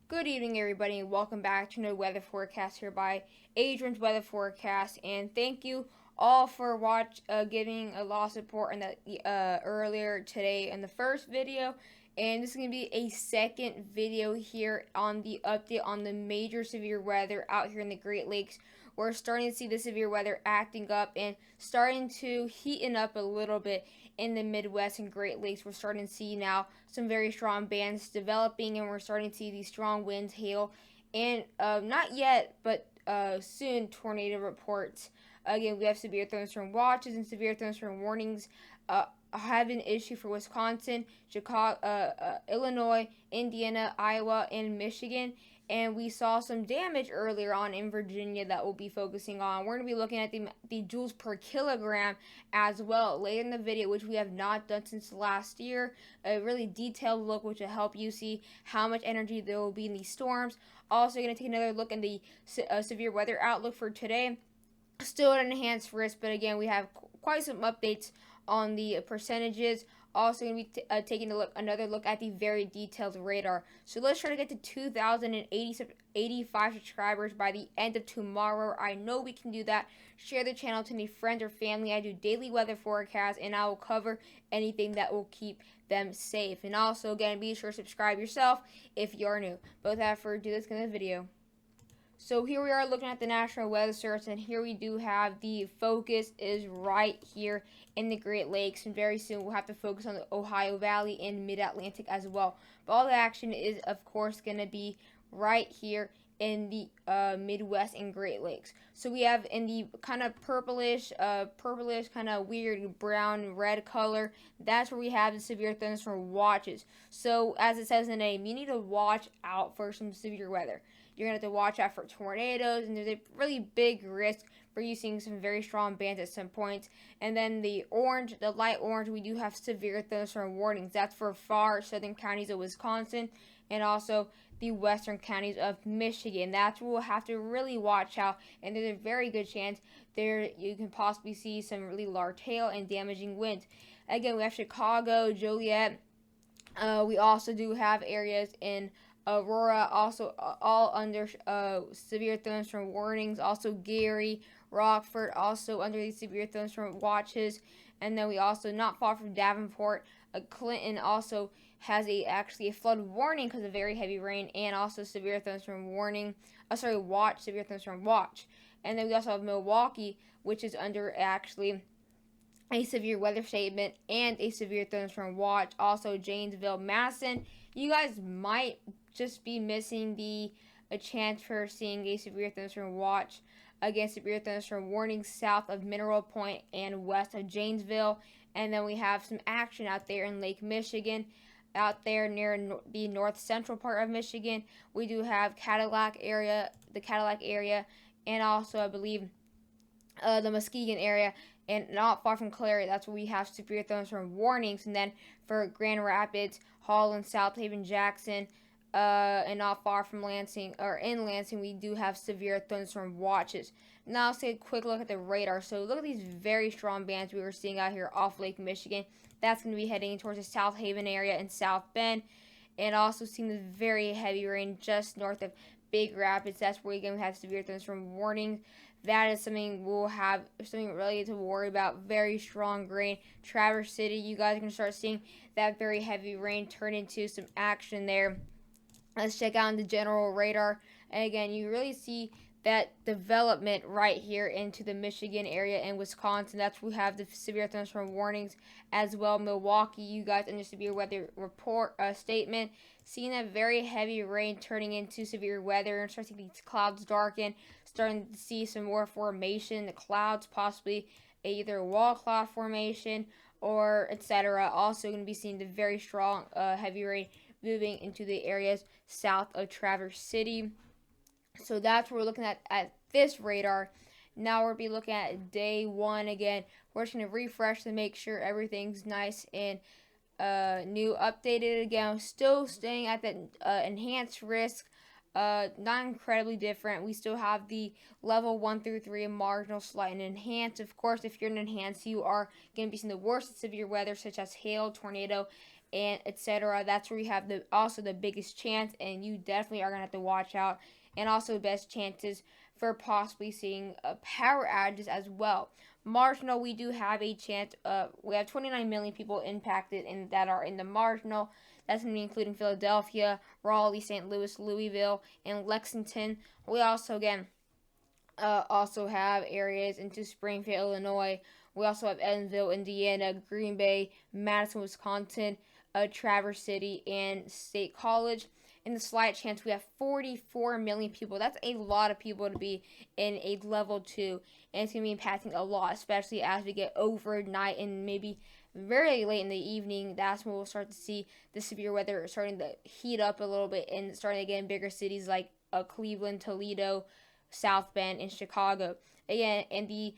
Good evening, everybody, and welcome back to another weather forecast here by Adrian's Weather Forecast. And thank you all for giving a lot of support in the earlier today in the first video. And this is going to be a second video here on the update on the major severe weather out here in the Great Lakes. We're starting to see the severe weather acting up and starting to heaten up a little bit in the Midwest and Great Lakes. We're starting to see now some very strong bands developing, and we're starting to see these strong winds, hail, and not yet, but soon tornado reports. Again, we have severe thunderstorm watches and severe thunderstorm warnings. Have an issue for Wisconsin, Chicago, Illinois, Indiana, Iowa, and Michigan. And we saw some damage earlier on in Virginia that we'll be focusing on. We're going to be looking at the joules per kilogram as well later in the video, which we have not done since last year. A really detailed look, which will help you see how much energy there will be in these storms. Also, going to take another look in the severe weather outlook for today. Still at an enhanced risk, but again, we have quite some updates on the percentages. Also, going to be taking another look at the very detailed radar. So let's try to get to 2,085 subscribers by the end of tomorrow. I know we can do that. Share the channel to any friends or family. I do daily weather forecasts, and I will cover anything that will keep them safe. And also, again, be sure to subscribe yourself if you're new. But without further ado, let's get into the video. So here we are looking at the National Weather Service, and here we do have the focus is right here in the Great Lakes, and very soon we'll have to focus on the Ohio Valley and Mid-Atlantic as well. But all the action is, of course, going to be right here in the Midwest and Great Lakes. So we have in the kind of purplish kind of weird brown red color, that's where we have the severe thunderstorm watches. So as it says in the name, you need to watch out for some severe weather. You're going to have to watch out for tornadoes, and there's a really big risk for you seeing some very strong bands at some points. And then the light orange, we do have severe thunderstorm warnings. That's for far southern counties of Wisconsin and also the western counties of Michigan. That's where we'll have to really watch out, and there's a very good chance there you can possibly see some really large hail and damaging winds. Again, we have Chicago, Joliet. We also do have areas in Aurora, also all under severe thunderstorm warnings. Also Gary, Rockford, also under these severe thunderstorm watches. And then we also, not far from Davenport, Clinton also has actually a flood warning because of very heavy rain, and also severe thunderstorm warning. Severe thunderstorm watch. And then we also have Milwaukee, which is under actually a severe weather statement and a severe thunderstorm watch. Also Janesville, Madison. You guys might just be missing a chance for seeing a severe thunderstorm watch against severe thunderstorm warnings south of Mineral Point and west of Janesville. And then we have some action out there in Lake Michigan, out there near the north central part of Michigan. We do have the Cadillac area, and also I believe the Muskegon area, and not far from Clary. That's where we have severe thunderstorm warnings. And then for Grand Rapids, Holland, South Haven, Jackson, and not far from Lansing, or in Lansing, we do have severe thunderstorm watches. Now let's take a quick look at the radar. So look at these very strong bands we were seeing out here off Lake Michigan. That's going to be heading towards the South Haven area and South Bend, and also seeing the very heavy rain just north of Big Rapids. That's where you're going to have severe thunderstorm warnings. That is something we'll have something really to worry about. Very strong rain. Traverse City, you guys are going to start seeing that very heavy rain turn into some action there. Let's check out the general radar. And again, you really see that development right here into the Michigan area and Wisconsin. That's where we have the severe thunderstorm warnings as well. Milwaukee, you guys in the severe weather report statement, seeing that very heavy rain turning into severe weather, and starting to see these clouds darken, starting to see some more formation, the clouds, possibly either wall cloud formation or etc. Also going to be seeing the very strong heavy rain moving into the areas south of Traverse City. So that's what we're looking at this radar. Now we'll be looking at day one again. We're just going to refresh to make sure everything's nice and new, updated again. Still staying at that enhanced risk. Not incredibly different. We still have the level 1 through 3 in marginal, slight, and enhanced. Of course, if you're in enhanced, you are going to be seeing the worst of severe weather, such as hail, tornado, and etc. That's where you have the biggest chance, and you definitely are gonna have to watch out. And also best chances for possibly seeing power outages as well. Marginal, we do have a chance. We have 29 million people impacted in that are in the marginal. That's going to be including Philadelphia, Raleigh, St. Louis, Louisville, and Lexington. We also also have areas into Springfield, Illinois. We also have Evansville, Indiana, Green Bay, Madison, Wisconsin, Traverse City, and State College. In the slight chance, we have 44 million people. That's a lot of people to be in a level 2. And it's going to be impacting a lot, especially as we get overnight and maybe very late in the evening. That's when we'll start to see the severe weather starting to heat up a little bit and starting to get in bigger cities like Cleveland, Toledo, South Bend, and Chicago. Again, in the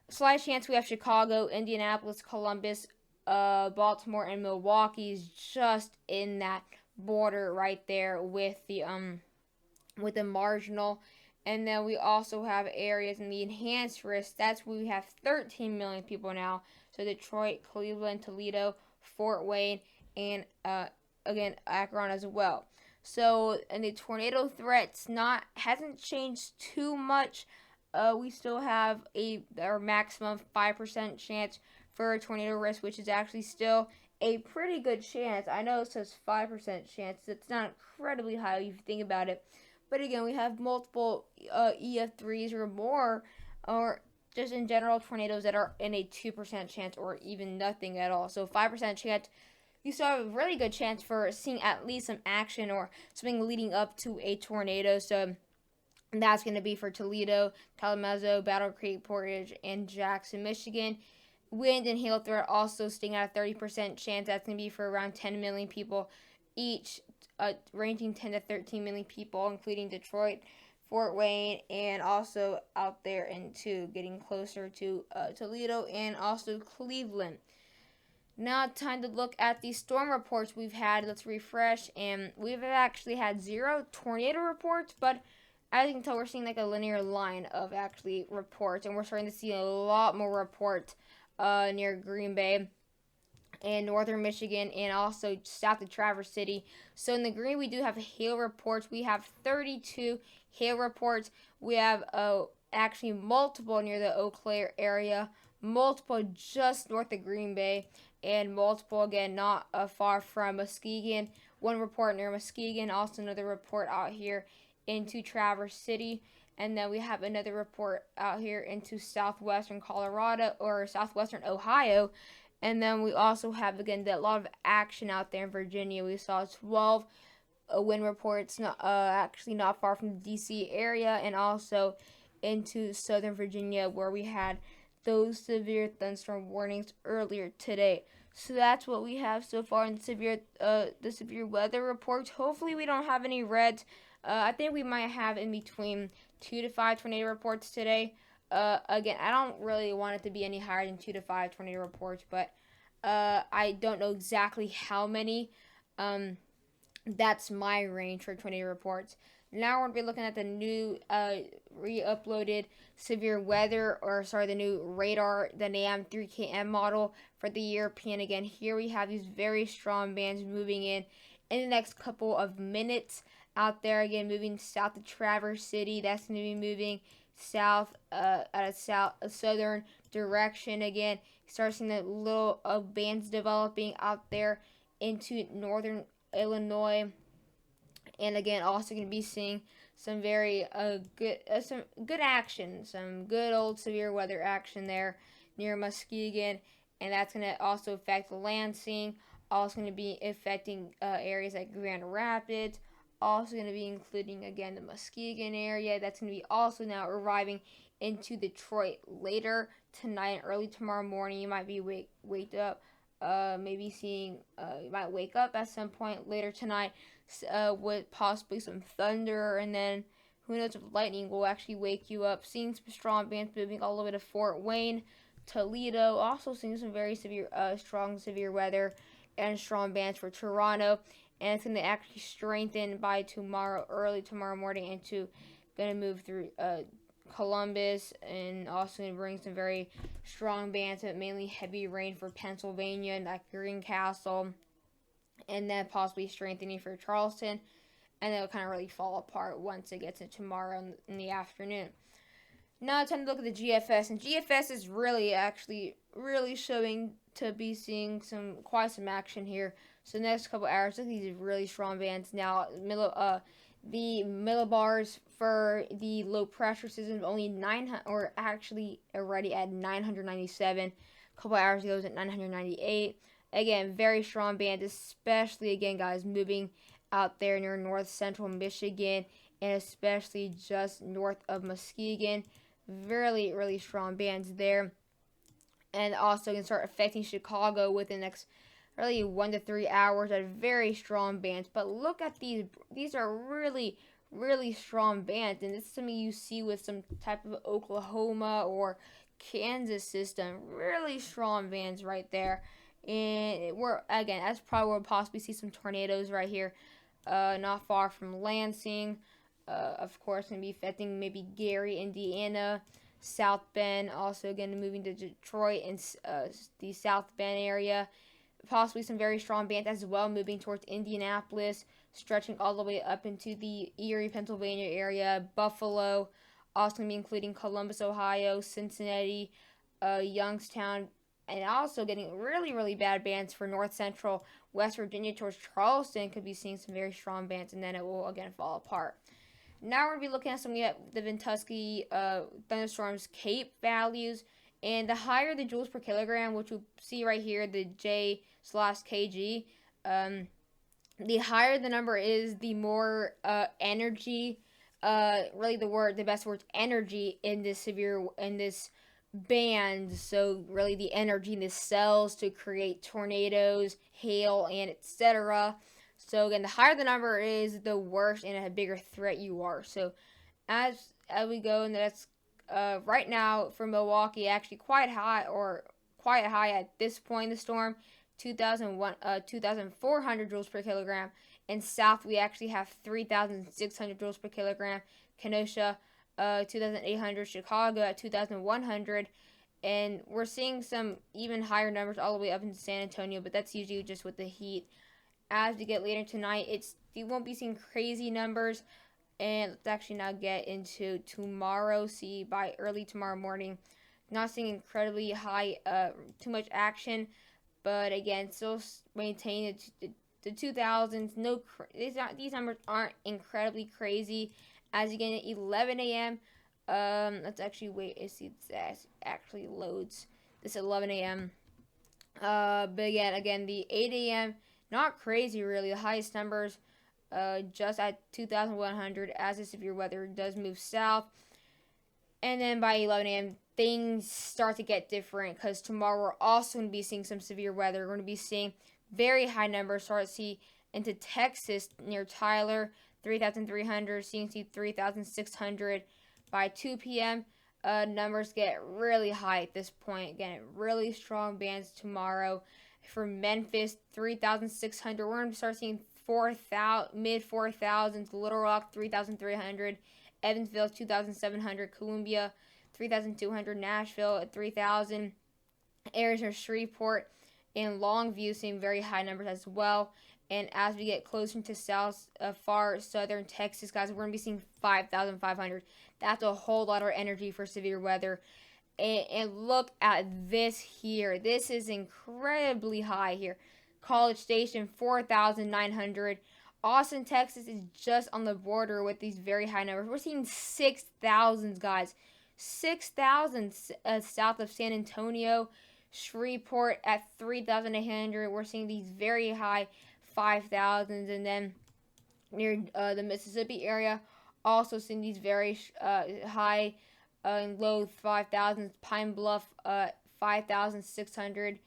slight chance, we have Chicago, Indianapolis, Columbus, Baltimore, and Milwaukee is just in that border right there with the marginal. And then we also have areas in the enhanced risk. That's where we have 13 million people now. So Detroit, Cleveland, Toledo, Fort Wayne, and again Akron as well. So and the tornado threats hasn't changed too much. We still have our maximum 5% chance for a tornado risk, which is actually still a pretty good chance. I know it says 5% chance. It's not incredibly high if you think about it. But again, we have multiple EF3s or more, or just in general tornadoes that are in a 2% chance or even nothing at all. So 5% chance, you still have a really good chance for seeing at least some action or something leading up to a tornado. So that's going to be for Toledo, Kalamazoo, Battle Creek, Portage, and Jackson, Michigan. Wind and hail threat also staying at a 30% chance. That's going to be for around 10 million people each, ranging 10 to 13 million people, including Detroit, Fort Wayne, and also out there into getting closer to Toledo and also Cleveland. Now time to look at the storm reports we've had. Let's refresh, and we've actually had 0 tornado reports, but as you can tell, we're seeing like a linear line of actually reports, and we're starting to see a lot more reports near Green Bay and northern Michigan and also south of Traverse City. So in the green, we do have hail reports. We have 32 hail reports. We have actually multiple near the Eau Claire area, multiple just north of Green Bay, and multiple again not far from Muskegon. One report near Muskegon, also another report out here into Traverse City. And then we have another report out here into southwestern Colorado or southwestern Ohio. And then we also have, again, a lot of action out there in Virginia. We saw 12 wind reports, actually not far from the D.C. area, and also into southern Virginia, where we had those severe thunderstorm warnings earlier today. So that's what we have so far in the severe weather reports. Hopefully we don't have any reds. I think we might have in between 2 to 5 tornado reports today. Again, I don't really want it to be any higher than 2 to 5 tornado reports, but I don't know exactly how many. That's my range for tornado reports. Now we're going to be looking at the new re-uploaded severe weather, the new radar, the NAM 3KM model for the European. Again, here we have these very strong bands moving in the next couple of minutes. Out there again, moving south to Traverse City. That's going to be moving south at a southern direction again. Start seeing the little bands developing out there into northern Illinois, and again also going to be seeing some very good action, some good old severe weather action there near Muskegon, and that's going to also affect Lansing. Also going to be affecting areas like Grand Rapids. Also going to be including, again, the Muskegon area. That's going to be also now arriving into Detroit later tonight and early tomorrow morning. You might be waked up, maybe seeing, you might wake up at some point later tonight with possibly some thunder, and then who knows if lightning will actually wake you up. Seeing some strong bands moving all the way to Fort Wayne, Toledo. Also seeing some very strong severe weather and strong bands for Toronto. And it's going to actually strengthen by early tomorrow morning, into going to move through Columbus, and also going to bring some very strong bands, but mainly heavy rain for Pennsylvania, and like Greencastle, and then possibly strengthening for Charleston, and it'll kind of really fall apart once it gets into tomorrow in the afternoon. Now it's time to look at the GFS, and GFS is really showing to be seeing quite some action here. So the next couple hours, look at these really strong bands. Now the millibars for the low pressure system only 900, or actually already at 997. A couple hours ago it was at 998. Again, very strong band, especially again guys moving out there near north central Michigan and especially just north of Muskegon. Really strong bands there, and also can start affecting Chicago within the next really 1 to 3 hours at very strong bands. But look at these are really strong bands, and this is something you see with some type of Oklahoma or Kansas system. Really strong bands right there, and that's probably where we'll possibly see some tornadoes right here, not far from Lansing. Of course, going to be affecting maybe Gary, Indiana, South Bend, also again moving to Detroit and the South Bend area. Possibly some very strong bands as well, moving towards Indianapolis, stretching all the way up into the Erie, Pennsylvania area, Buffalo, also going to be including Columbus, Ohio, Cincinnati, Youngstown, and also getting really bad bands for North Central West Virginia towards Charleston. Could be seeing some very strong bands, and then it will again fall apart. Now we're going to be looking at some of the Ventusky thunderstorms Cape values. And the higher the joules per kilogram, which we see right here, the J/kg, the higher the number is, the more energy, really the best word's energy in this band. So really the energy in the cells to create tornadoes, hail, and etc. So again, the higher the number is, the worse and a bigger threat you are. So as we go, and that's right now for Milwaukee, actually quite high at this point in the storm, 2,400 joules per kilogram. In South, we actually have 3,600 joules per kilogram. Kenosha, 2,800. Chicago at 2,100. And we're seeing some even higher numbers all the way up into San Antonio, but that's usually just with the heat. As we get later tonight, you won't be seeing crazy numbers. And let's actually now get into tomorrow. See, by early tomorrow morning, not seeing incredibly high, too much action, but again, still maintain the 2000s. These numbers aren't incredibly crazy. As you get at 11 a.m., let's actually wait and see if this actually loads. This 11 a.m. But again, the 8 a.m. not crazy really. The highest numbers, just at 2,100 as the severe weather does move south. And then by 11 a.m., things start to get different, because tomorrow we're also going to be seeing some severe weather. We're going to be seeing very high numbers. Start to see into Texas near Tyler, 3,300, seeing 3,600 by 2 p.m. Numbers get really high at this point. Again, really strong bands tomorrow. For Memphis, 3,600. We're going to start seeing mid 4,000s. Little Rock, 3,300. Evansville, 2,700. Columbia, 3,200. Nashville at 3,000. Arizona, Shreveport, and Longview seeing very high numbers as well. And as we get closer to far southern Texas, guys, we're going to be seeing 5,500. That's a whole lot of energy for severe weather. And look at this here. This is incredibly high here. College Station, 4,900. Austin, Texas is just on the border with these very high numbers. We're seeing 6,000s, guys. 6,000 south of San Antonio. Shreveport at 3,800. We're seeing these very high 5,000s. And then near the Mississippi area, also seeing these very high and low 5,000s. Pine Bluff, 5,600.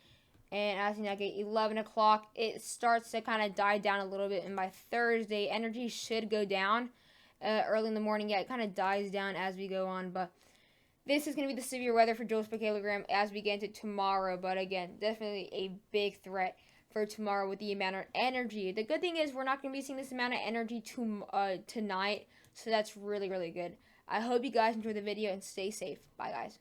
And as you now get 11 o'clock, it starts to kind of die down a little bit. And by Thursday, energy should go down early in the morning. Yeah, it kind of dies down as we go on. But this is going to be the severe weather for joules per kilogram as we get into tomorrow. But again, definitely a big threat for tomorrow with the amount of energy. The good thing is we're not going to be seeing this amount of energy tonight. So that's really good. I hope you guys enjoyed the video and stay safe. Bye, guys.